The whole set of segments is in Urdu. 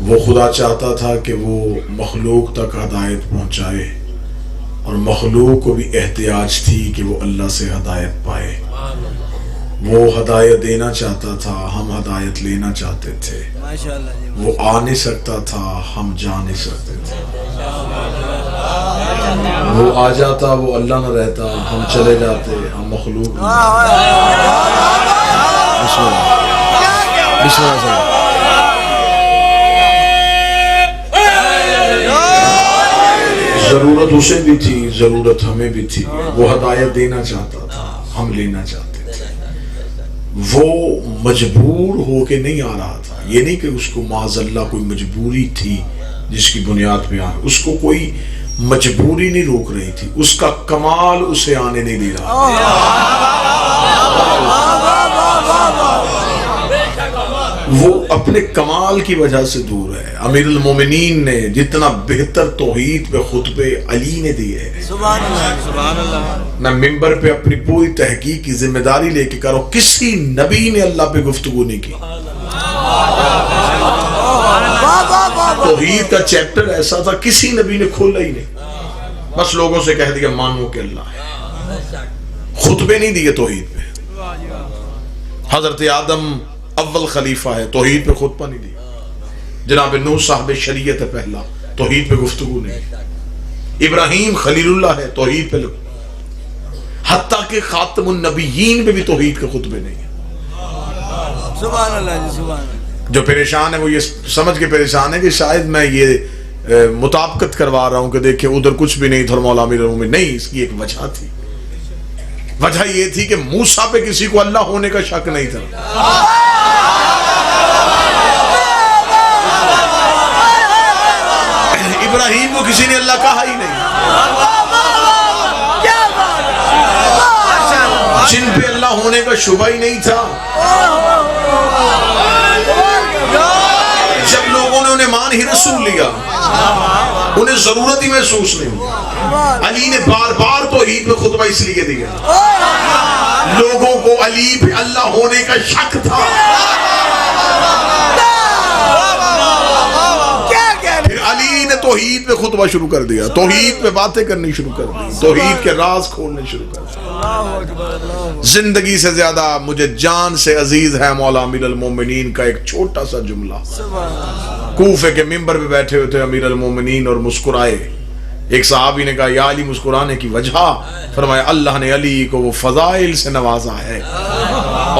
وہ خدا چاہتا تھا کہ وہ مخلوق تک ہدایت پہنچائے، اور مخلوق کو بھی احتیاج تھی کہ وہ اللہ سے ہدایت پائے۔ وہ ہدایت دینا چاہتا تھا، ہم ہدایت لینا چاہتے تھے۔ وہ آ نہیں سکتا تھا، ہم جا نہیں سکتے تھے۔ وہ آ جاتا، وہ اللہ نہ رہتا، ہم چلے جاتے، ہم مخلوق نہیں۔ بسم اللہ بسم اللہ۔ ضرورت اسے بھی تھی، ضرورت ہمیں بھی تھی۔ وہ ہدایت دینا چاہتا تھا، ہم لینا چاہتے تھے۔ وہ مجبور ہو کے نہیں آ رہا تھا، یہ نہیں کہ اس کو معاذ اللہ کوئی مجبوری تھی جس کی بنیاد پہ آئے، اس کو کوئی مجبوری نہیں روک رہی تھی، اس کا کمال اسے آنے نہیں دے رہا۔ وہ اپنے کمال کی وجہ سے دور ہے۔ امیر المومنین نے جتنا بہتر توحید پہ خطبے علی نے دیے ہیں، میں ممبر پہ اپنی پوری تحقیق کی ذمہ داری لے کے کہہ رہا ہوں، کسی نبی نے اللہ پہ گفتگو نہیں کی۔ توحید کا چیپٹر ایسا تھا کسی نبی نے کھولا ہی نہیں، بس لوگوں سے کہہ دیا مانو کہ اللہ ہے۔ خطبے نہیں دیے توحید پہ۔ حضرت آدم اول خلیفہ ہے، توحید پہ خطبہ نہیں دیا۔ جناب نوح صاحب شریعت ہے پہلا، توحید پہ گفتگو نہیں۔ ابراہیم خلیل اللہ ہے، توحید پہ لگ، حتیٰ کہ خاتم النبیین پہ بھی توحید کے خطبے نہیں ہیں۔ سبحان اللہ جی، سبحان اللہ۔ جو پریشان ہے وہ یہ سمجھ کے پریشان ہے کہ شاید میں یہ مطابقت کروا رہا ہوں کہ دیکھیں ادھر کچھ بھی نہیں تھا مولا امیر المومنین، نہیں، اس کی ایک وجہ تھی۔ وجہ یہ تھی کہ موسیٰ پہ کسی کو اللہ ہونے کا شک نہیں تھا۔ ابراہیم کو کسی نے اللہ کہا ہی نہیں۔ جن پہ اللہ ہونے کا شبہ ہی نہیں تھا۔ جب لوگوں نے انہیں مان ہی رسول لیا، انہیں ضرورت ہی محسوس نہیں ہوئی۔ علی نے بار بار توحید پہ خطبہ اس لیے دیا، لوگوں کو علی پہ اللہ ہونے کا شک تھا۔ علی نے توحید پہ خطبہ شروع کر دیا، توحید پہ باتیں کرنی شروع کر دی، توحید کے راز کھولنے شروع کر دی۔ زندگی سے زیادہ مجھے جان سے عزیز ہے مولا امیر المومنین کا ایک چھوٹا سا جملہ۔ کوفے کے ممبر پہ بیٹھے ہوئے تھے امیر المومنین اور مسکرائے۔ ایک صحابی نے کہا یا علی مسکرانے کی وجہ؟ فرمایا اللہ نے علی کو وہ فضائل سے نوازا ہے۔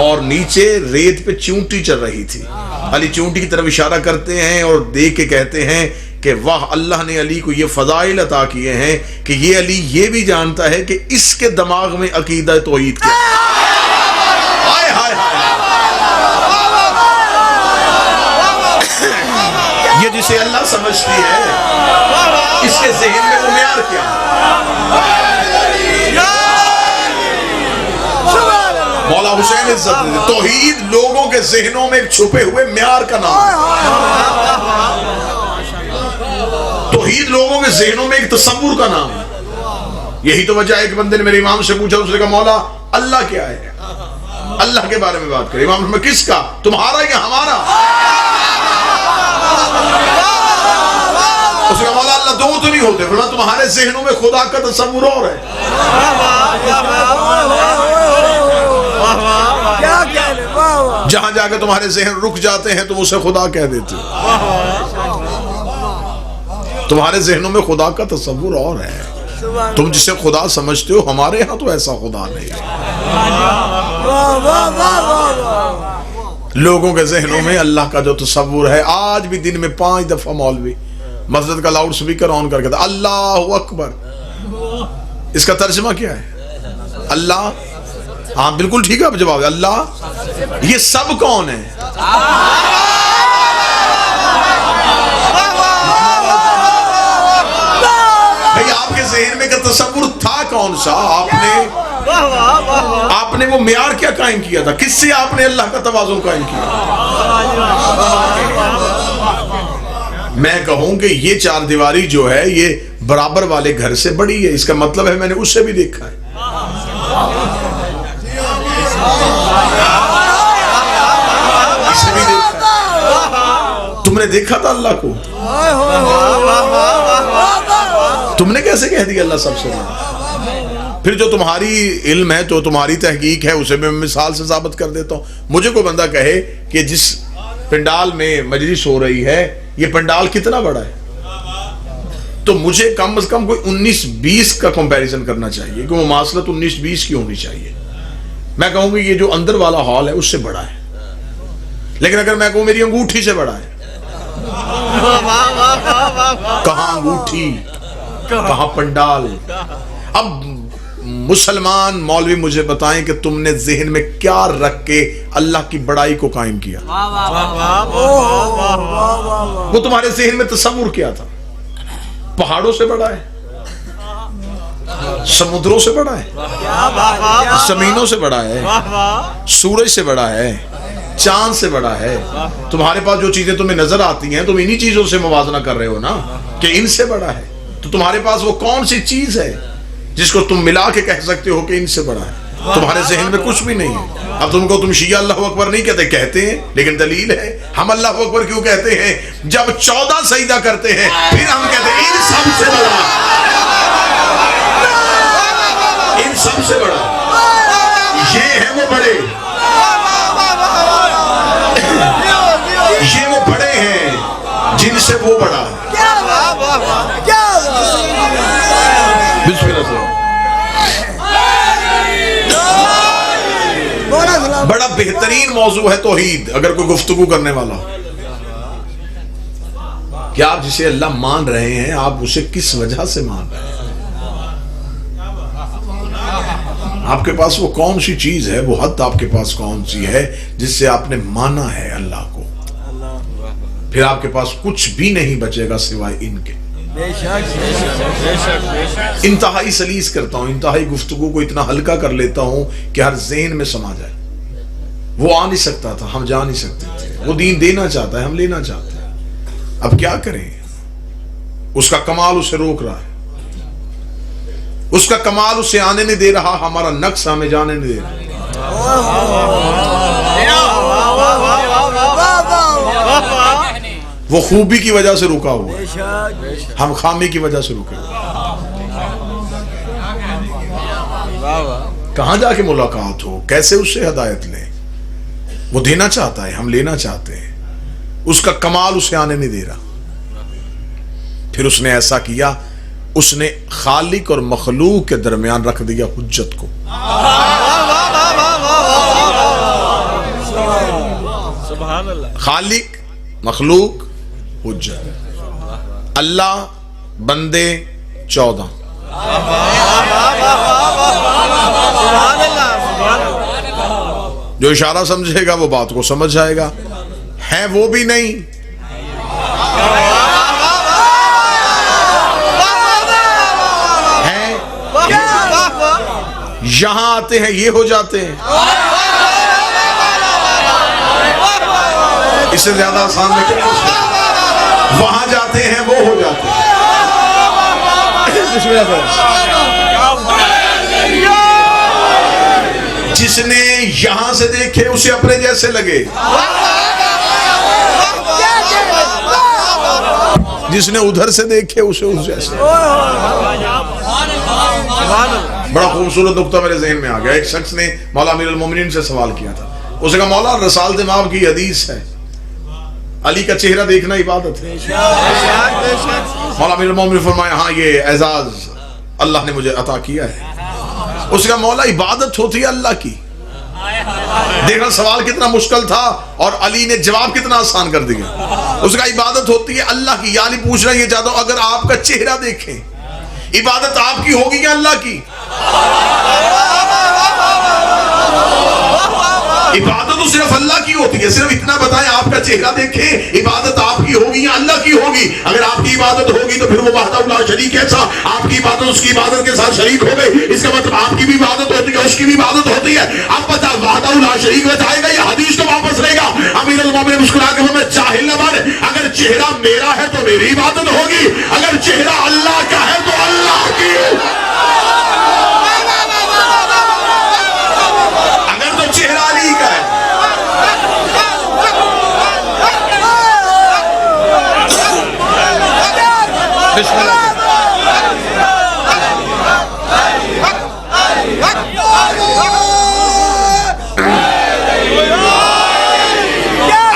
اور نیچے ریت پہ چونٹی چل رہی تھی، علی چونٹی کی طرف اشارہ کرتے ہیں اور دیکھ کے کہتے ہیں کہ واہ، اللہ نے علی کو یہ فضائل عطا کیے ہیں کہ یہ علی یہ بھی جانتا ہے کہ اس کے دماغ میں عقیدہ توحید کیا ہے۔ یہ جسے اللہ سمجھتی ہے، اس کے ذہن میں وہ معیار کیا ہے؟ مولا حسین عزت نے توحید لوگوں کے ذہنوں میں ایک چھپے ہوئے معیار کا نام ہے۔ توحید لوگوں کے ذہنوں میں ایک تصور کا نام ہے۔ یہی تو وجہ ہے کہ بندے نے میرے امام سے پوچھا، اس نے کہا مولا اللہ کیا ہے؟ اللہ کے بارے میں بات کرے۔ امام نے کس کا؟ تمہارا یا ہمارا؟ اس نے کہا مولا اللہ دو تو نہیں ہوتے، فرمایا تمہارے ذہنوں میں خدا کا تصور اور ہے۔ جہاں جا کے تمہارے ذہن رک جاتے ہیں تم اسے خدا کہہ دیتے ہو۔ تمہارے ذہنوں میں خدا کا تصور اور ہے، تم جسے خدا سمجھتے ہو، ہمارے ہاں تو ایسا خدا نہیں ہے۔ لوگوں کے ذہنوں میں اللہ کا جو تصور ہے، آج بھی دن میں 5 دفعہ مولوی مسجد کا لاؤڈ سپیکر آن کر کے اللہ اکبر، اس کا ترجمہ کیا ہے؟ اللہ، ہاں بالکل ٹھیک ہے، اب جواب اللہ۔ یہ سب کون ہے؟ بھئی آپ کے ذہن میں کا تصور تھا کون سا؟ آپ نے وہ معیار کیا قائم کیا تھا؟ کس سے آپ نے اللہ کا توازن قائم کیا؟ میں کہوں کہ یہ 4 دیواری جو ہے یہ برابر والے گھر سے بڑی ہے، اس کا مطلب ہے میں نے اس سے بھی دیکھا ہے۔ تم نے دیکھا تھا اللہ کو؟ تم نے کیسے کہہ دیا اللہ سب سے بڑا؟ پھر جو تمہاری علم ہے، جو تمہاری تحقیق ہے، اسے میں مثال سے ثابت کر دیتا ہوں. مجھے کوئی بندہ کہے کہ جس پنڈال میں مجلس ہو رہی ہے یہ پنڈال کتنا بڑا ہے، تو مجھے کم از کم کوئی 19-20 کا کمپیریزن کرنا چاہیے کہ وہ مماثلت 19-20 کی ہونی چاہیے. میں کہوں گی یہ جو اندر والا ہال ہے اس سے بڑا ہے، لیکن اگر میں کہوں میری انگوٹھی سے بڑا ہے، کہاں انگوٹھی کہاں پنڈال؟ اب مسلمان مولوی مجھے بتائیں کہ تم نے ذہن میں کیا رکھ کے اللہ کی بڑائی کو قائم کیا؟ وہ تمہارے ذہن میں تصور کیا تھا؟ پہاڑوں سے بڑا ہے، سمندروں سے بڑا ہے، زمینوں سے بڑا ہے، سورج سے بڑا ہے، چاند سے بڑا ہے. تمہارے پاس جو چیزیں تمہیں نظر آتی ہیں تم انہی چیزوں سے موازنہ کر رہے ہو نا کہ ان سے بڑا ہے. تو تمہارے پاس وہ کون سی چیز ہے جس کو تم ملا کے کہہ سکتے ہو کہ ان سے بڑا ہے؟ تمہارے ذہن میں کچھ بھی نہیں ہے. اب تم شیعہ اللہ اکبر نہیں کہتے ہیں، لیکن دلیل ہے. ہم اللہ اکبر کیوں کہتے ہیں؟ جب 14 سجدہ کرتے ہیں پھر ہم کہتے ہیں ان سب سے بڑا، ان سب سے بڑا یہ ہے. وہ بڑے، یہ وہ بڑے ہیں جن سے وہ بڑا. بسم اللہ سے بڑا بہترین موضوع ہے توحید. اگر کوئی گفتگو کرنے والا کہ آپ جسے اللہ مان رہے ہیں آپ اسے کس وجہ سے مان رہے ہیں؟ آپ کے پاس وہ کون سی چیز ہے، وہ حد آپ کے پاس کون سی ہے جس سے آپ نے مانا ہے اللہ کو؟ پھر آپ کے پاس کچھ بھی نہیں بچے گا سوائے ان کے. انتہائی سلیس کرتا ہوں، انتہائی گفتگو کو اتنا ہلکا کر لیتا ہوں کہ ہر ذہن میں سما جائے. وہ آ نہیں سکتا تھا، ہم جا نہیں سکتے تھے. وہ دین دینا چاہتا ہے، ہم لینا چاہتے ہیں. اب کیا کریں؟ اس کا کمال اسے روک رہا ہے، اس کا کمال اسے آنے نہیں دے رہا، ہمارا نقص ہمیں جانے نہیں دے رہا. وہ خوبی کی وجہ سے رکا ہوا ہے، ہم خامی کی وجہ سے رکے ہوئے. کہاں جا کے ملاقات ہو، کیسے اس سے ہدایت لیں؟ وہ دینا چاہتا ہے، ہم لینا چاہتے ہیں. اس کا کمال اسے آنے نہیں دے رہا. پھر اس نے ایسا کیا، اس نے خالق اور مخلوق کے درمیان رکھ دیا حجت کو. خالق مخلوق حجت. اللہ بندے 14. جو اشارہ سمجھے گا وہ بات کو سمجھ جائے گا. ہے وہ بھی نہیں، ہے یہاں آتے ہیں یہ ہو جاتے ہیں. اس سے زیادہ آسان میں کیا؟ وہاں جاتے ہیں وہ ہو جاتے ہیں. جس نے یہاں سے دیکھے اسے اپنے جیسے لگے، جس نے ادھر سے دیکھے اسے اس جیسے. بڑا خوبصورت نقطہ میرے ذہن میں آ گیا. ایک شخص نے مولا امیر المومنین سے سوال کیا تھا. اس نے کہا مولا رسالت امام کی حدیث ہے علی کا چہرہ دیکھنا عبادت ہے. مولا امیر المومنین نے فرمایا ہاں یہ اعزاز اللہ نے مجھے عطا کیا ہے. اس کا مولا عبادت ہوتی ہے اللہ کی. دیکھنا سوال کتنا مشکل تھا اور علی نے جواب کتنا آسان کر دیا. اس کا عبادت ہوتی ہے اللہ کی. یعنی پوچھنا یہ چاہتا ہوں اگر آپ کا چہرہ دیکھیں عبادت آپ کی ہوگی یا اللہ کی؟ عبادت تو صرف اللہ کی ہوتی ہے. صرف اتنا بتائیں آپ کا چہرہ دیکھیں عبادت آپ کی ہوگی یا اللہ کی ہوگی؟ اگر آپ کی عبادت ہوگی تو پھر وہ وحدہ لا شریک ہے. آپ کی عبادت اس کی عبادت کے ساتھ شریک ہو گئی. اس کا مطلب آپ کی بھی عبادت ہوتی ہے اس کی بھی عبادت ہوتی ہے. اب بتا وحدہ لا شریک میں جائے گا یا حدیث تو واپس رہے گا؟ امیر المومنین مسکرا کے میں جاہل نہ بنے. اگر چہرہ میرا ہے تو میری عبادت ہوگی، اگر چہرہ اللہ کا ہے تو اللہ کی. اگر تو چہرہ علی کا ہے بسم اللہ.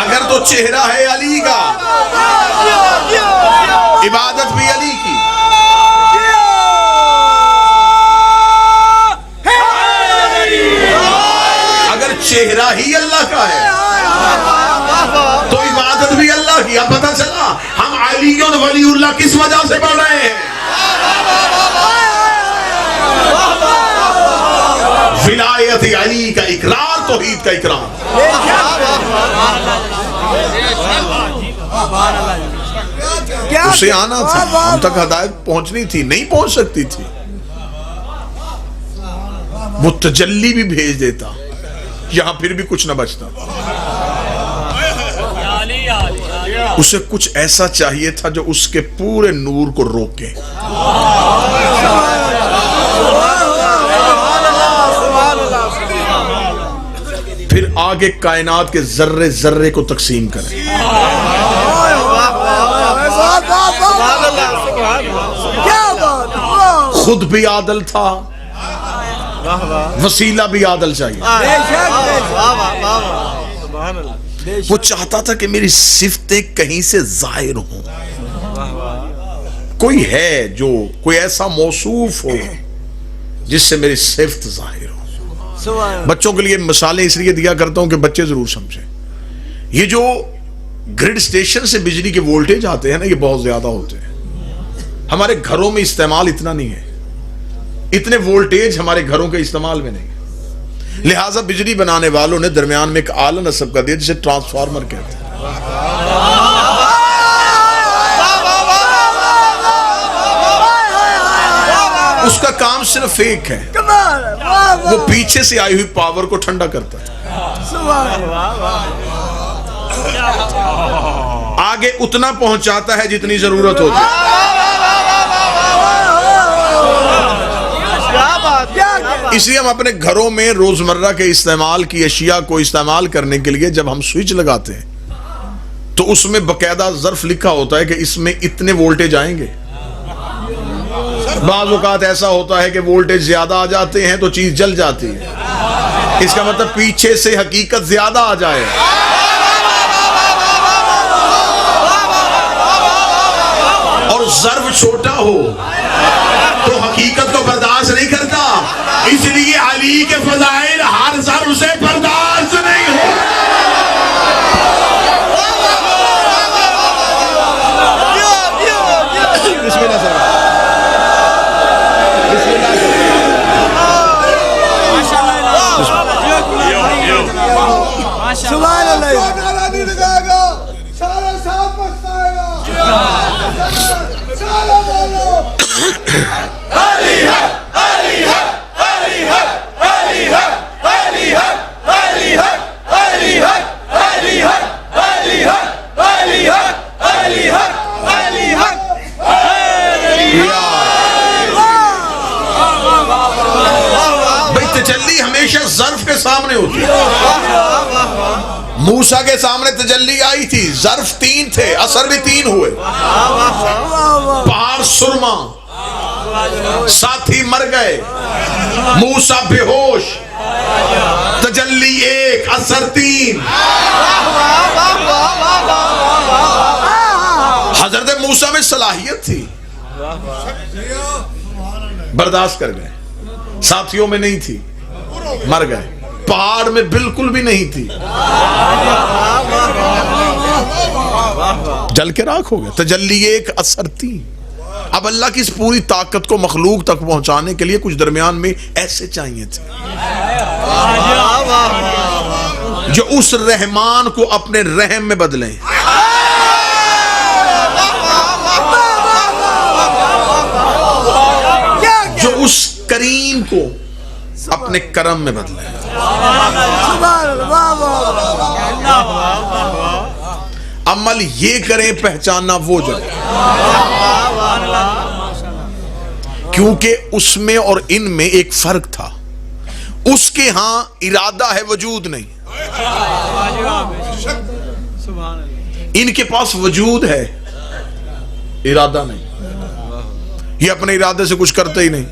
اگر تو چہرہ ہے علی کا، عبادت بھی علی کی. اگر چہرہ ہی اللہ کا ہے تو عبادت بھی اللہ کی. اب پتہ چلا ہم علی اور ولی اللہ کس وجہ سے پڑھ رہے ہیں. ولایت علی کا اقرار، توحید کا اقرار. اسے آنا تھا، ہم تک ہدایت پہنچنی تھی، نہیں پہنچ سکتی تھی. وہ تجلی بھی بھیج دیتا، یہاں پھر بھی کچھ نہ بچتا. اسے کچھ ایسا چاہیے تھا جو اس کے پورے نور کو روکے. پھر آگے کائنات کے ذرے ذرے کو تقسیم کرے. خود بھی عادل تھا، وسیلہ بھی عادل چاہیے. وہ چاہتا تھا کہ میری صفتیں کہیں سے ظاہر ہوں. کوئی ہے جو کوئی ایسا موصوف ہو جس سے میری صفت ظاہر ہو. بچوں کے لیے مثالیں اس لیے دیا کرتا ہوں کہ بچے ضرور سمجھیں. یہ جو گریڈ سٹیشن سے بجلی کے وولٹیج آتے ہیں نا، یہ بہت زیادہ ہوتے ہیں. ہمارے گھروں میں استعمال اتنا نہیں ہے، اتنے وولٹیج ہمارے گھروں کے استعمال میں نہیں. لہٰذا بجلی بنانے والوں نے درمیان میں ایک آلہ نصب کر دیا جسے ٹرانسفارمر کہتے ہیں. اس کا کام صرف ایک ہے، وہ پیچھے سے آئی ہوئی پاور کو ٹھنڈا کرتا ہے. آگے اتنا پہنچاتا ہے جتنی ضرورت ہوتی ہے. اس لیے ہم اپنے گھروں میں روزمرہ کے استعمال کی اشیاء کو استعمال کرنے کے لیے جب ہم سوئچ لگاتے ہیں تو اس میں باقاعدہ ظرف لکھا ہوتا ہے کہ اس میں اتنے وولٹیج آئیں گے. بعض اوقات ایسا ہوتا ہے کہ وولٹیج زیادہ آ جاتے ہیں تو چیز جل جاتی ہے. اس کا مطلب پیچھے سے حقیقت زیادہ آ جائے. اور ظرف چھوٹا ہو تو حقیقت کو برداشت نہیں کرتا. اس لیے علی کے فضائل ہر ظرف سے برداشت نہیں ہو. بسم اللہ سر. سبحان اللہ. تجلی ہمیشہ ظرف کے سامنے ہوتی ہے. موسیٰ کے سامنے تجلی آئی تھی، ظرف 3 تھے، اثر بھی 3 ہوئے. پہاڑ سرما، ساتھی مر گئے، موسیٰ بے ہوش. تجلی 1، اثر 3. حضرت موسیٰ میں صلاحیت تھی، برداشت کر گئے. ساتھیوں میں نہیں تھی، مر گئے. پہاڑ میں بالکل بھی نہیں تھی، جل کے راکھ ہو گئے. تجلی 1، اثر 3. اب اللہ کی اس پوری طاقت کو مخلوق تک پہنچانے کے لیے کچھ درمیان میں ایسے چاہیے تھے جو اس رحمان کو اپنے رحم میں بدلیں، جو اس کریم کو اپنے کرم میں بدلیں. عمل یہ کریں، پہچاننا وہ جگہ. کیونکہ اس میں اور ان میں ایک فرق تھا. اس کے ہاں ارادہ ہے، وجود نہیں. ان کے پاس وجود ہے، ارادہ نہیں. یہ اپنے ارادے سے کچھ کرتے ہی نہیں.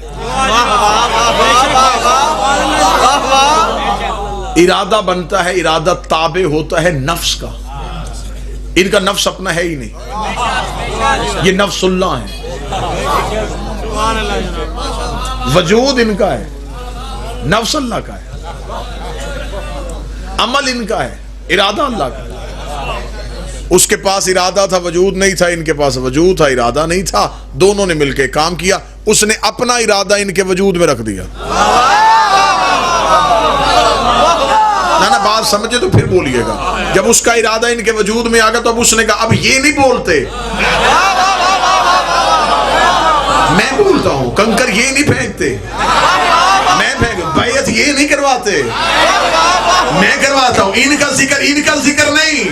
ارادہ بنتا ہے، ارادہ تابع ہوتا ہے نفس کا. ان کا نفس اپنا ہے ہی نہیں، یہ نفس اللہ ہے. وجود ان کا ہے، نفس اللہ کا ہے. عمل ان کا ہے، ارادہ اللہ کا ہے. اس کے پاس ارادہ تھا، وجود نہیں تھا. ان کے پاس وجود تھا، ارادہ نہیں تھا. دونوں نے مل کے کام کیا. اس نے اپنا ارادہ ان کے وجود میں رکھ دیا. نا بات سمجھے تو پھر بولیے گا. جب اس کا ارادہ ان کے وجود میں آ گیا تو اب اس نے کہا اب یہ نہیں بولتے، میں بولتا ہوں. کنکر یہ نہیں پھینکتے، میں پھینک. بیعت یہ نہیں کرواتے، میں کرواتا ہوں. ان کا ذکر نہیں،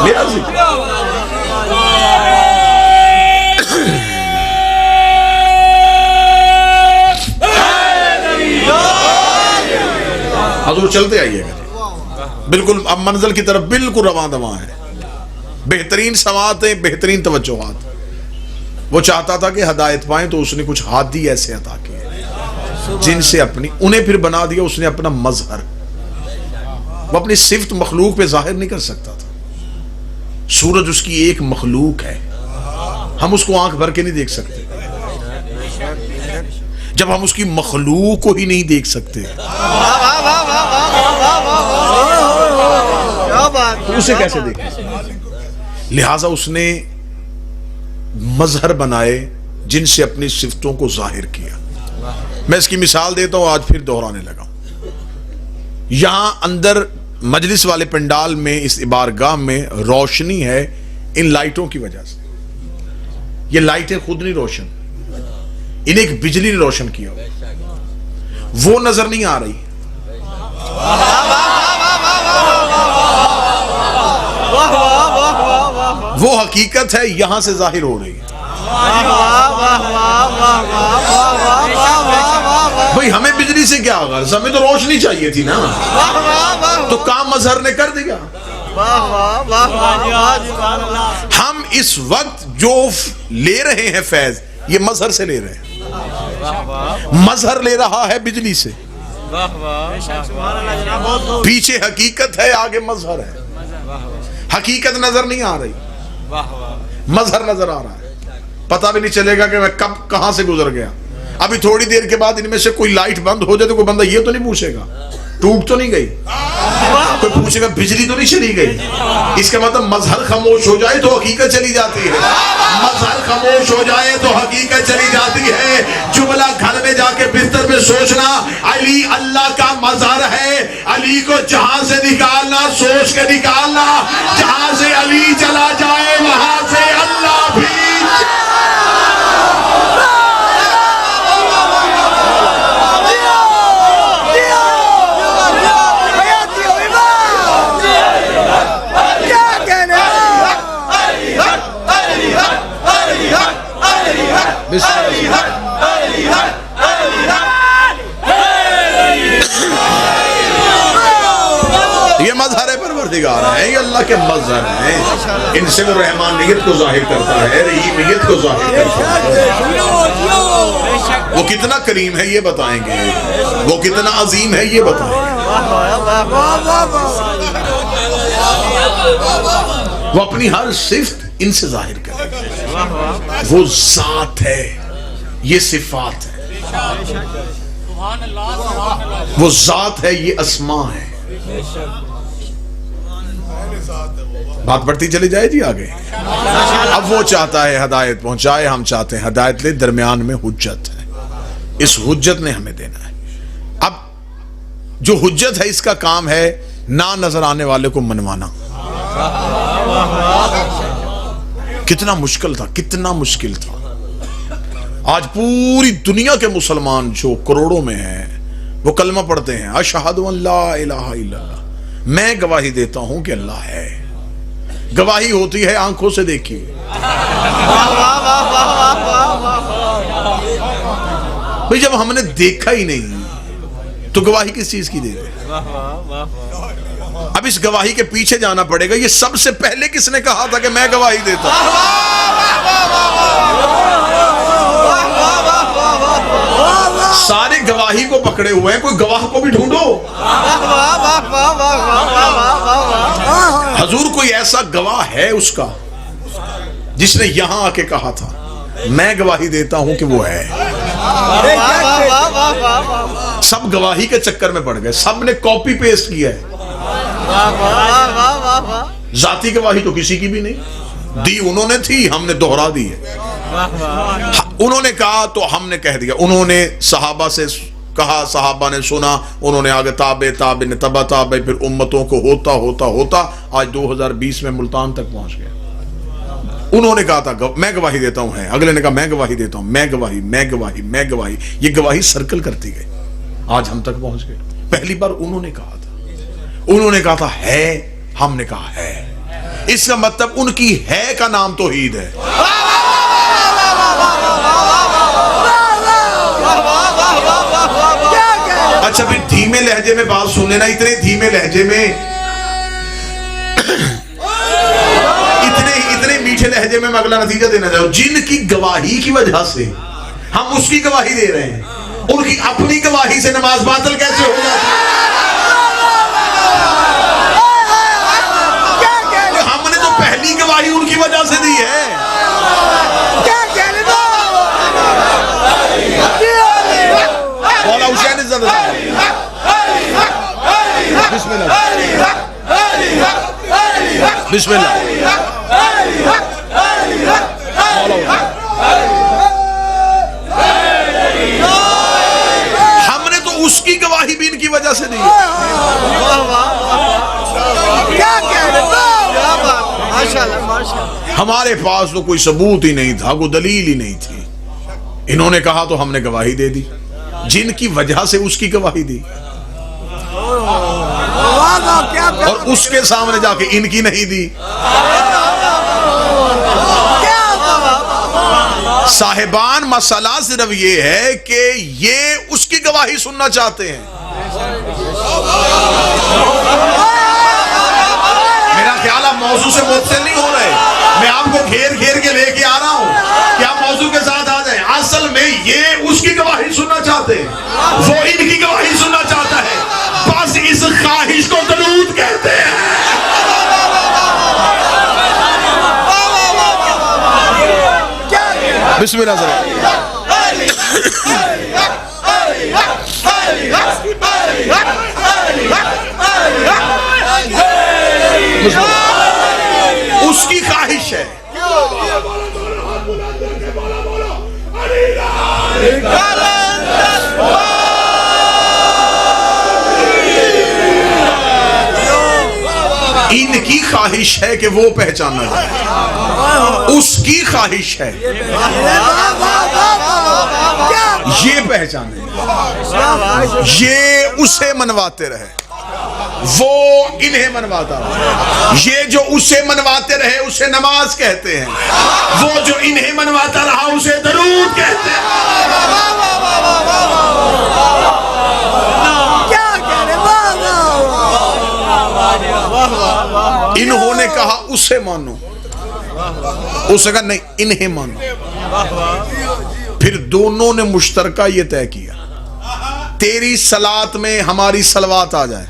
میرا ذکر. حضور چلتے آئیے گا بالکل. اب منزل کی طرف بالکل رواں دواں ہے. بہترین سماعتیں، بہترین توجہات. وہ چاہتا تھا کہ ہدایت پائیں تو اس نے کچھ ہادی ایسے عطا کیے جن سے انہیں پھر بنا دیا اس نے اپنا مظہر. وہ اپنی صفت مخلوق پہ ظاہر نہیں کر سکتا تھا. سورج اس کی ایک مخلوق ہے، ہم اس کو آنکھ بھر کے نہیں دیکھ سکتے. جب ہم اس کی مخلوق کو ہی نہیں دیکھ سکتے تو اسے کیسے دیکھیں؟ لہٰذا اس نے مظہر بنائے جن سے اپنی صفتوں کو ظاہر کیا. میں اس کی مثال دیتا ہوں، آج پھر دہرانے لگا. یہاں اندر مجلس والے پنڈال میں، اس بارگاہ میں روشنی ہے ان لائٹوں کی وجہ سے. یہ لائٹیں خود نہیں روشن، انہیں ایک بجلی نے روشن کیا. وہ نظر نہیں آ رہی، وہ حقیقت ہے یہاں سے ظاہر ہو رہی ہے. بھئی ہمیں بجلی سے کیا غرض، ہمیں تو روشنی چاہیے تھی نا. تو کام مظہر نے کر دیا. ہم اس وقت جو لے رہے ہیں فیض، یہ مظہر سے لے رہے ہیں. مظہر لے رہا ہے بجلی سے. پیچھے حقیقت ہے، آگے مظہر ہے. حقیقت نظر نہیں آ رہی، مظہر نظر آ رہا ہے. پتہ بھی نہیں چلے گا کہ میں کب کہاں سے گزر گیا. ابھی تھوڑی دیر کے بعد ان میں سے کوئی لائٹ بند ہو جائے تو کوئی بندہ یہ تو نہیں پوچھے گا ٹوٹ تو نہیں گئی، کوئی پوچھے گا بجلی تو نہیں چلی گئی. اس کا مطلب مظہر خاموش ہو جائے تو حقیقت چلی جاتی ہے. مظہر خاموش ہو جائے تو حقیقت چلی جاتی ہے. جملہ گھر میں جا کے بستر میں سوچنا علی اللہ کا مظہر ہے. علی کو جہاں سے نکالنا سوچ کے نکالنا، جہاں سے علی چلا جائے وہاں سے اللہ بھی. یہ مظہر پروردگار ہے، یہ اللہ کے مظہر ہیں. ان سے وہ رحمانیت کو ظاہر کرتا ہے، رحیمیت کو ظاہر کرتا ہے. وہ کتنا کریم ہے یہ بتائیں گے، وہ کتنا عظیم ہے یہ بتائیں گے. وہ اپنی ہر صفت ان سے ظاہر کرے. وہ ذات ہے، یہ صفات ہے. وہ ذات ہے، یہ اسماء ہے. بات بڑھتی چلی جائے جی آگے. اب وہ چاہتا ہے ہدایت پہنچائے، ہم چاہتے ہیں ہدایت لے. درمیان میں حجت ہے، اس حجت نے ہمیں دینا ہے. اب جو حجت ہے اس کا کام ہے نہ نظر آنے والے کو منوانا. کتنا مشکل تھا، کتنا مشکل تھا. آج پوری دنیا کے مسلمان جو کروڑوں میں ہیں وہ کلمہ پڑھتے ہیں اشہد ان لا الہ الا اللہ. میں گواہی دیتا ہوں کہ اللہ ہے. گواہی ہوتی ہے آنکھوں سے دیکھی. بھئی جب ہم نے دیکھا ہی نہیں تو گواہی کس چیز کی دے رہے؟ اب اس گواہی کے پیچھے جانا پڑے گا. یہ سب سے پہلے کس نے کہا تھا کہ میں گواہی دیتا ہوں؟ سارے گواہی کو پکڑے ہوئے ہیں, کوئی گواہ کو بھی ڈھونڈو. حضور کوئی ایسا گواہ ہے اس کا جس نے یہاں آ کے کہا تھا میں گواہی دیتا ہوں کہ وہ ہے؟ سب گواہی کے چکر میں پڑ گئے, سب نے کاپی پیسٹ کیا ہے. ذاتی گواہی تو کسی کی بھی نہیں دی, انہوں نے تھی, ہم نے دوہرا دی ہے. انہوں نے کہا تو ہم نے کہہ دیا. انہوں نے صحابہ سے کہا, صحابہ نے سنا, انہوں نے آگے تابع نے تبع تابع, پھر امتوں کو ہوتا ہوتا ہوتا آج 2020 میں ملتان تک پہنچ گیا. انہوں نے کہا تھا میں گواہی دیتا ہوں ہے, اگلے نے کہا میں گواہی دیتا ہوں, میں گواہی میں گواہی میں گواہی. یہ گواہی سرکل کرتی گئی, آج ہم تک پہنچ گئے. پہلی بار انہوں نے کہا تھا, انہوں نے کہا تھا ہے, ہم نے کہا ہے. اس کا مطلب ان کی ہے کا نام توحید ہے. اچھا پھر دھیمے لہجے میں بات سننے نا, اتنے دھیمے لہجے میں, اتنے میٹھے لہجے میں اگلا نتیجہ دینا چاہوں. جن کی گواہی کی وجہ سے ہم اس کی گواہی دے رہے ہیں, ان کی اپنی گواہی سے نماز باطل کیسے ہو جاتی ہے؟ ہم نے تو پہلی گواہی ان کی وجہ سے دی ہے. مولا حسین عزت بسم اللہ بسم اللہ. ہم نے تو اس کی گواہی بھی ان کی وجہ سے دی. ہمارے پاس تو کوئی ثبوت ہی نہیں تھا, کوئی دلیل ہی نہیں تھی. انہوں نے کہا تو ہم نے گواہی دے دی, جن کی وجہ سے اس کی گواہی دی, اور اس کے سامنے جا کے ان کی نہیں دی. صاحبان مسئلہ صرف یہ ہے کہ یہ اس کی گواہی سننا چاہتے ہیں. میرا خیال آپ موضوع سے متصل نہیں ہو رہے, میں آپ کو گھیر گھیر کے لے کے آ رہا ہوں کہ آپ موضوع کے ساتھ آ جائیں. اصل میں یہ اس کی گواہی سننا چاہتے ہیں, وہ ان کی گواہی سننا چاہتا ہے. بس اس خواہش کو درود کہتے ہیں. بسم اللہ ذرا. اس کی خواہش ہے. ان کی خواہش ہے کہ وہ پہچانا جائے, اس کی خواہش ہے یہ پہچانے, یہ اسے منواتے رہے, وہ انہیں منواتا رہا. یہ جو اسے منواتے رہے اسے نماز کہتے ہیں, وہ جو انہیں منواتا رہا اسے درود کہتے ہیں. انہوں نے کہا اسے مانو, اس نے کہا نہیں انہیں مانو. پھر دونوں نے مشترکہ یہ طے کیا تیری صلات میں ہماری صلوات آ جائے.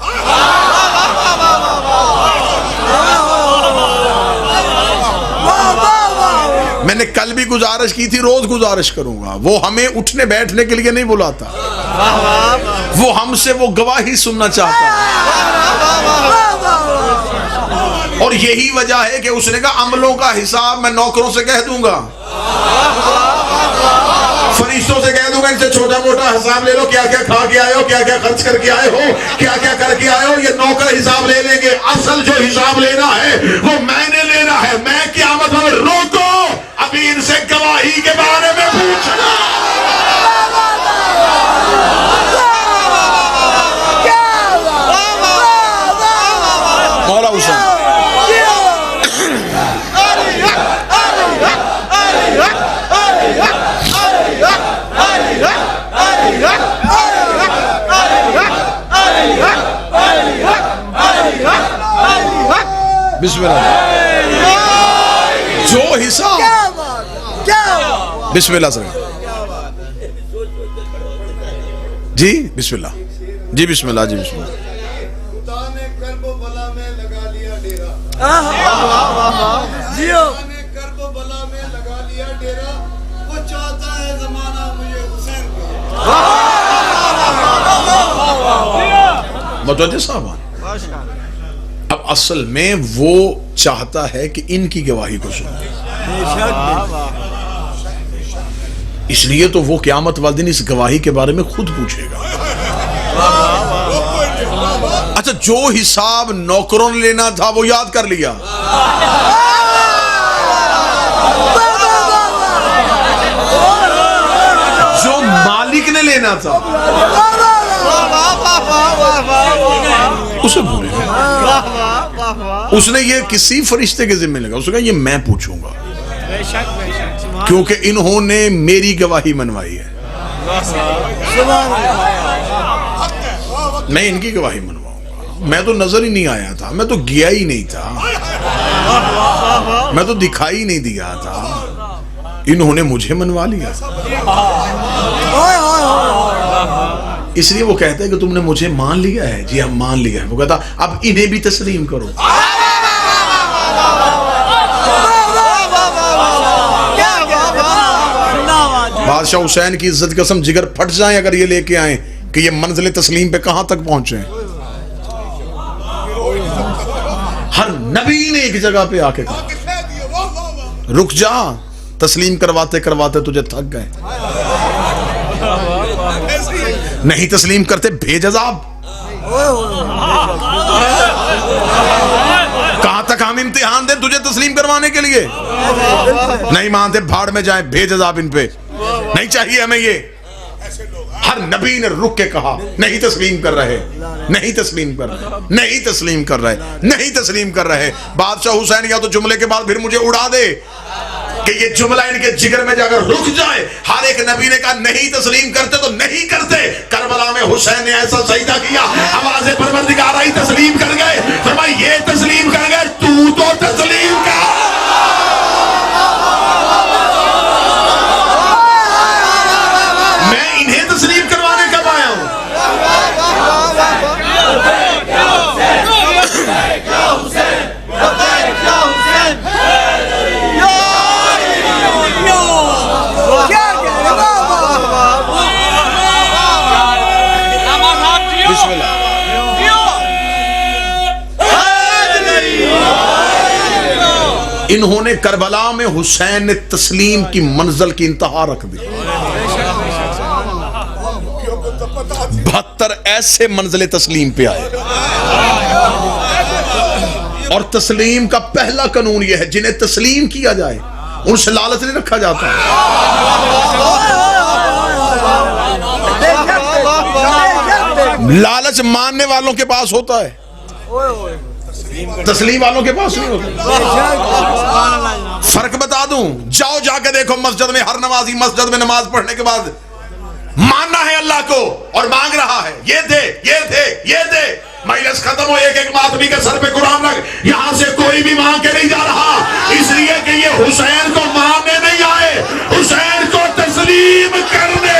میں نے کل بھی گزارش کی تھی, روز گزارش کروں گا. وہ ہمیں اٹھنے بیٹھنے کے لیے نہیں بلاتا, وہ ہم سے وہ گواہی سننا چاہتا ہے. اور یہی وجہ ہے کہ اس نے کہا عملوں کا حساب میں نوکروں سے کہہ دوں گا, فرشتوں سے کہہ دوں گا, ان سے چھوٹا موٹا حساب لے لو, کیا کیا کھا کے آئے ہو, کیا کیا خرچ کر کے آئے ہو, کیا کیا کر کے آئے ہو. یہ نوکر حساب لے لیں گے, اصل جو حساب لینا ہے وہ میں نے لینا ہے. میں قیامت میں روکو ابھی ان سے گواہی کے بارے میں پوچھنا. مولا حسین بسم اللہ جو حساب بسم اللہ سر جی بسم اللہ جی بسم اللہ جی بسم اللہ خدا نے کرب و بلا میں لگا لیا ڈیرا خدا نے کرب و بلا میں لگا لیا ڈیرا وہ چاہتا ہے زمانہ مجھے حسین کو متوجہ صاحب اب اصل میں وہ چاہتا ہے کہ ان کی گواہی کو سنو اس لیے تو وہ قیامت والے دن اس گواہی کے بارے میں خود پوچھے گا اچھا جو حساب نوکروں نے لینا تھا وہ یاد کر لیا جو مالک نے لینا تھا اسے بھولے گا اس نے یہ کسی فرشتے کے ذمہ لگا اس نے کہا یہ میں پوچھوں گا کیونکہ انہوں نے میری گواہی منوائی ہے میں ان کی گواہی منواؤں گا میں تو نظر ہی نہیں آیا تھا میں تو گیا ہی نہیں تھا میں تو دکھائی نہیں دیا تھا انہوں نے مجھے منوا لیا اس لیے وہ کہتے ہیں کہ تم نے مجھے مان لیا ہے جی ہم مان لیا ہے وہ کہتا اب انہیں بھی تسلیم کرو بادشاہ حسین کی عزت قسم جگر پھٹ جائیں اگر یہ لے کے آئیں کہ یہ منزل تسلیم پہ کہاں تک پہنچے ہر نبی نے ایک جگہ پہ آ کے کہا رک جا تسلیم کرواتے کرواتے تجھے تھک گئے نہیں تسلیم کرتے بھیج عذاب کہاں تک ہم امتحان دیں تجھے تسلیم کروانے کے لیے نہیں مانتے بھاڑ میں جائیں بھیج عذاب ان پہ نہیں چاہیے ہمیں یہ ہر نبی نے رک کے کہا نہیں تسلیم کر رہے نہیں تسلیم کر رہے نہیں تسلیم کر رہے نہیں تسلیم کر رہے بادشاہ حسین یا تو جملے کے بعد پھر مجھے اڑا دے کہ یہ جملہ ان کے جگر میں جا کر رک جائے ہر ایک نبی نے کہا نہیں تسلیم کرتے تو نہیں کرتے کربلا میں حسین نے ایسا سجدہ کیا آواز پروردگار آئی تسلیم کر گئے فرمایا یہ تسلیم کر گئے تو تسلیم کر میں انہیں تسلیم کروانے کب آیا ہوں بسم اللہ انہوں نے کربلا میں حسین نے تسلیم کی منزل کی انتہا رکھ دی 72 ایسے منزل تسلیم پہ آئے اور تسلیم کا پہلا قانون یہ ہے جنہیں تسلیم کیا جائے ان سے لالچ نہیں رکھا جاتا لالچ ماننے والوں کے پاس ہوتا ہے تسلیم والوں کے پاس نہیں ہوتا فرق بتا دوں جاؤ جا کے دیکھو مسجد میں ہر نمازی مسجد میں نماز پڑھنے کے بعد ماننا ہے اللہ کو اور مانگ رہا ہے یہ دے یہ دے یہ دے مجلس ختم ہو ایک ایک ماتمی کے سر پہ قرآن رکھ یہاں سے کوئی بھی مانگ کے نہیں جا رہا اس لیے کہ یہ حسین کو ماننے نہیں آئے حسین کو تسلیم کرنے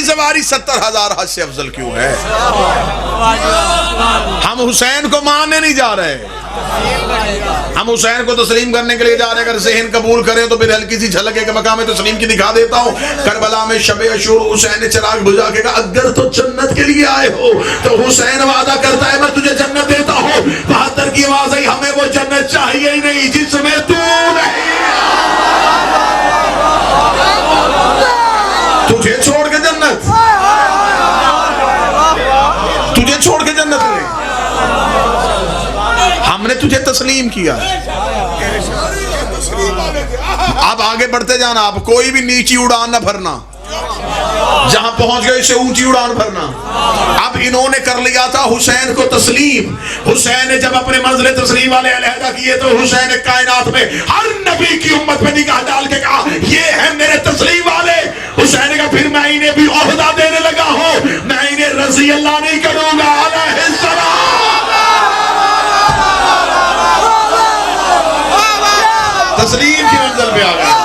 سواری 70,000 حج سے افضل کیوں ہے ہم حسین کو ماننے نہیں جا رہے ہم حسین کو تسلیم کرنے کے لیے جا رہے ہیں اگر ذہن قبول کریں تو پھر ہلکی سی جھلک کے مقام تسلیم کی دکھا دیتا ہوں کربلا میں شب عاشور حسین نے چراغ بجھا کے کہا اگر تو جنت کے لیے آئے ہو تو حسین وعدہ کرتا ہے میں تجھے جنت دیتا ہوں 72 کی آواز آئی ہمیں وہ جنت چاہیے ہی نہیں جس میں تو نہیں تجھے چھوڑ کے جنت تجھے چھوڑ کے جنت نہیں ہم نے تجھے تسلیم کیا اب آگے بڑھتے جانا آپ کوئی بھی نیچی اڑان نہ بھرنا جہاں پہنچ گئے اسے اونچی اڑان بھرنا. اب انہوں نے کر لیا تھا حسین کو تسلیم. حسین نے جب اپنے منزل تسلیم والے علیحدہ کیے تو حسین نے کائنات میں ہر نبی کی امت میں نگاہ ڈال کے کہا یہ ہیں میرے تسلیم والے. حسین نے کہا پھر میں انہیں بھی عہدہ دینے لگا ہوں, میں انہیں رضی اللہ نہیں کروں گا علیہ السلام. تسلیم کی منزل پہ آ گئے.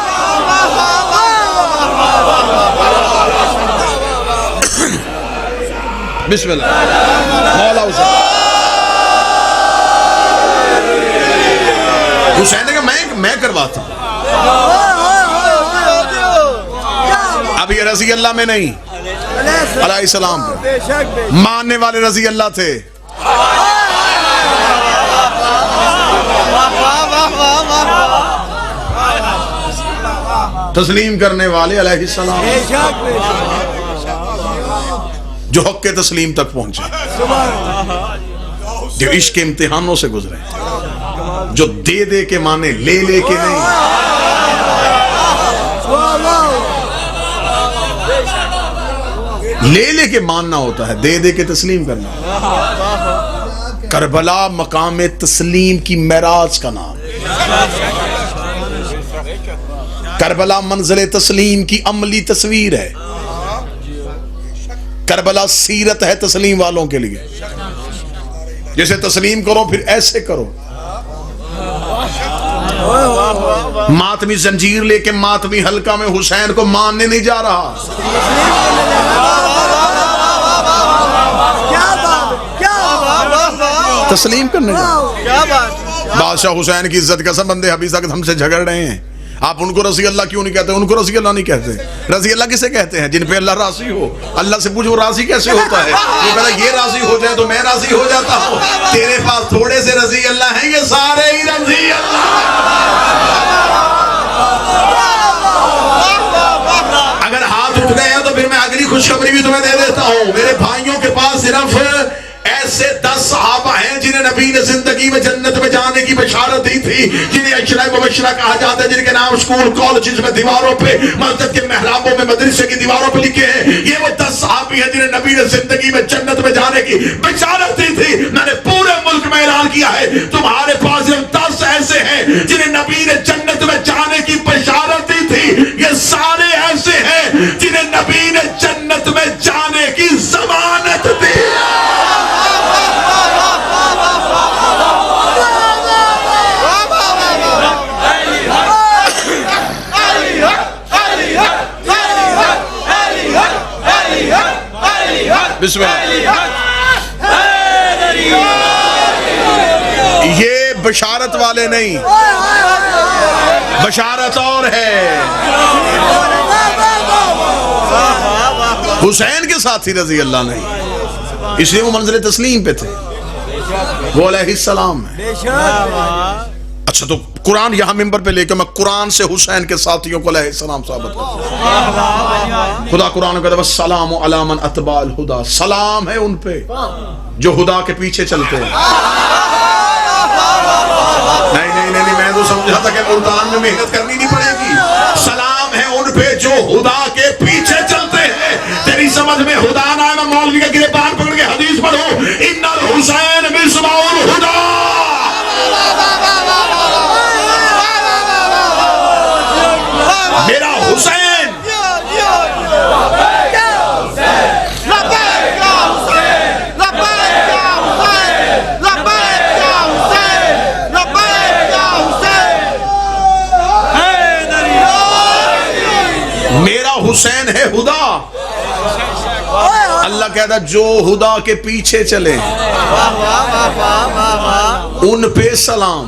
بسم اللہ. مولا حسین نے کہا میں کرواتا ہوں. اب یہ رضی اللہ میں نہیں, علیہ السلام ماننے والے رضی اللہ تھے. تسلیم کرنے والے علیہ السلام جو حق کے تسلیم تک پہنچے, جو عشق کے امتحانوں سے گزرے, جو دے دے کے مانے لے لے کے نہیں. لے لے کے ماننا ہوتا ہے, دے دے کے تسلیم کرنا. کربلا مقام تسلیم کی معراج کا نام. کربلا منزل تسلیم کی عملی تصویر ہے. کربلا سیرت ہے تسلیم والوں کے لیے. جیسے تسلیم کرو پھر ایسے کرو. ماتمی زنجیر لے کے ماتمی حلقہ میں حسین کو ماننے نہیں جا رہا. تسلیم کرنے جا رہا. بادشاہ حسین کی عزت کا سب بندے حبیثہ کے ہم سے جھگڑ رہے ہیں, آپ ان کو رضی اللہ کیوں نہیں کہتے؟ ان کو رضی اللہ نہیں کہتے. رضی اللہ کسے کہتے ہیں؟ جن پہ اللہ راضی ہو. اللہ سے پوچھو راضی کیسے ہوتا ہے؟ وہ کہتا ہے یہ راضی ہو جائے تو میں راضی ہو جاتا ہوں. تیرے پاس تھوڑے سے رضی اللہ ہیں, یہ سارے ہی رضی اللہ. اگر ہاتھ اٹھ گئے ہیں تو پھر میں اگلی خوشخبری بھی تمہیں دے دیتا ہوں. میرے بھائیوں کے پاس صرف ایسے 10 صحابہ ہیں جنہیں نبی نے زندگی میں جنت میں جانے کی بشارت دی تھی, جنہیں عشرہ مبشرہ کہا جاتا ہے, جن کے نام اسکول کالجز میں دیواروں پہ, مسجد کے محرابوں میں, مدرسے کی دیواروں پہ لکھے ہیں. یہ وہ 10 صحابی ہیں جنہیں نبی نے زندگی میں جنت میں جانے کی بشارت دی تھی. میں نے پورے ملک میں اعلان کیا ہے تمہارے پاس 10 ایسے ہیں جنہیں نبی نے جنت میں جانے کی بشارت دی تھی. یہ سارے ایسے ہیں جنہیں نبی نے جنت میں جانے کی ضمانت دی. بسم اللہ. یہ بشارت والے نہیں, بشارت اور ہے. حسین کے ساتھی رضی اللہ نہیں, اس لیے وہ منزل تسلیم پہ تھے. وہ علیہ السلام ہے. اچھا تو قرآن یہاں منبر پہ لے کے میں قرآن سے حسین کے ساتھیوں کو علیہ السلام ثابت کرتا. خدا قرآن کہتا ہے والسلام علی من اتبع الہدی, سلام ہے ان پہ جو خدا کے پیچھے چلتے ہیں. نہیں میں تو سمجھا تھا کہ ملتان میں محنت کرنی نہیں پڑے گی. سلام ہے ان پہ جو خدا کے پیچھے چلتے ہیں. تیری سمجھ میں خدا نہ ہے, میں مولوی کا گریبان پکڑ کے حدیث پڑھوں ان الحسین مصباح الہدی. میرا حسین میرا حسین ہے خدا. اللہ کہتا جو خدا کے پیچھے چلے ان پہ سلام.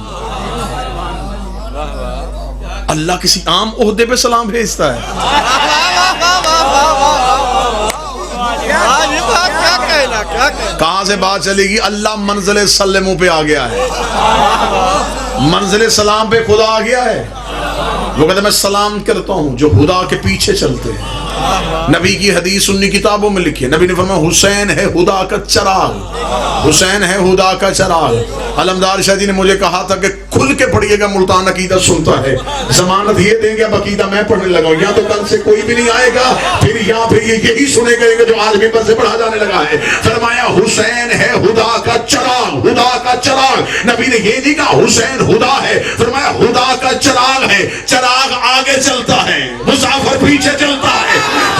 اللہ کسی عام عہدے پہ سلام بھیجتا ہے؟ کہاں سے بات چلے گی؟ اللہ منزل سلموں پہ آ گیا ہے, منزل سلام پہ خدا آ گیا ہے. وہ کہتا ہے میں سلام کرتا ہوں جو خدا کے پیچھے چلتے ہیں. نبی کی حدیث سنی کتابوں میں لکھی ہے، نبی نے فرمایا حسین ہے خدا کا چراغ، حسین ہے خدا کا چراغ۔ علمدار شاہ جی نے مجھے کہا تھا کہ کھل کے پڑھیے گا، ملتان عقیدہ سنتا ہے، ضمانت یہ دیں گے اب عقیدہ میں پڑھنے لگا ہوں، یا تو کل سے کوئی بھی نہیں آئے گا، پھر یہی سنے گا جو آج ممبر سے پڑھا جانے لگا ہے۔ فرمایا حسین ہے خدا کا چراغ، خدا کا چراغ۔ نبی نے یہ نہیں کہا حسین خدا ہے، فرمایا خدا کا چراغ ہے، چراغ آگے چلتا ہے، مسافر پیچھے چلتا ہے۔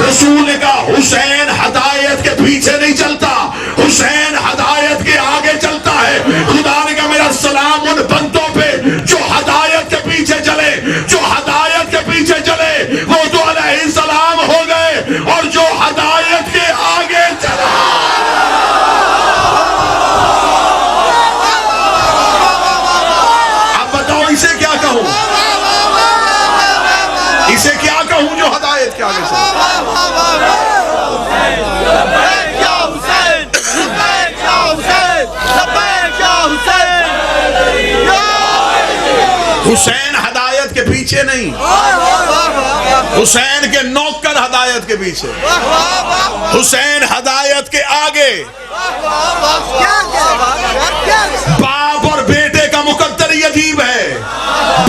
رسول نے کہا حسین ہدایت کے پیچھے نہیں چلتا، حسین ہدایت کے آگے چلتا ہے۔ خدا نے کہا میرا سلام ان بندوں پہ جو ہدایت کے پیچھے چلے، جو ہدایت کے پیچھے چلے وہ تو علیہ السلام ہو گئے، اور جو ہدایت کے آگے چلا اب بتاؤ اسے کیا کہوں، اسے کیا کہوں جو ہدایت کے آگے چلا۔ حسین ہدایت کے پیچھے نہیں، حسین کے نوکر ہدایت کے پیچھے، حسین ہدایت کے آگے۔ باپ اور بیٹے کا مقدر یہ عجیب ہے،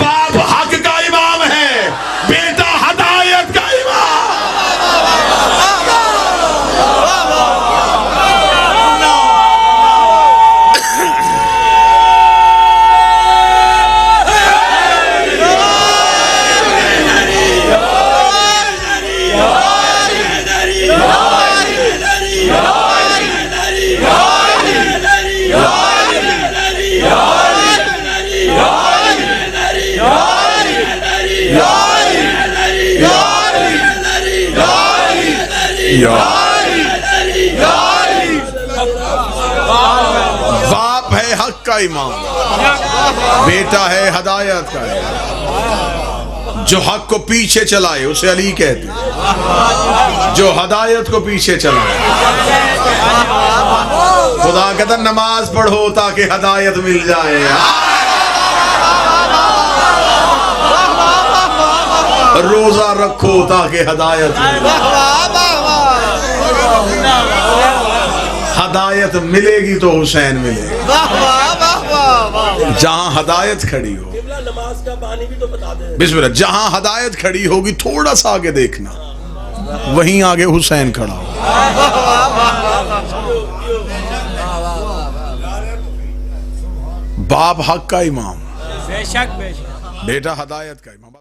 باپ حق کا امام ہے، بیٹا ہدایت کا امام۔ باپ ہے حق کا امام، بیٹا ہے ہدایت کا امام۔ جو حق کو پیچھے چلائے اسے علی کہتے ہیں، جو ہدایت کو پیچھے چلائے۔ خدا کہتا نماز پڑھو تاکہ ہدایت مل جائے، روزہ رکھو تاکہ ہدایت مل جائے۔ ہدایت ملے گی تو حسین ملے گا، جہاں ہدایت کھڑی ہو۔ بسم اللہ، جہاں ہدایت کھڑی ہوگی تھوڑا سا آگے دیکھنا، وہیں آگے حسین کھڑا ہو۔ باپ حق کا امام، بیٹا ہدایت کا امام۔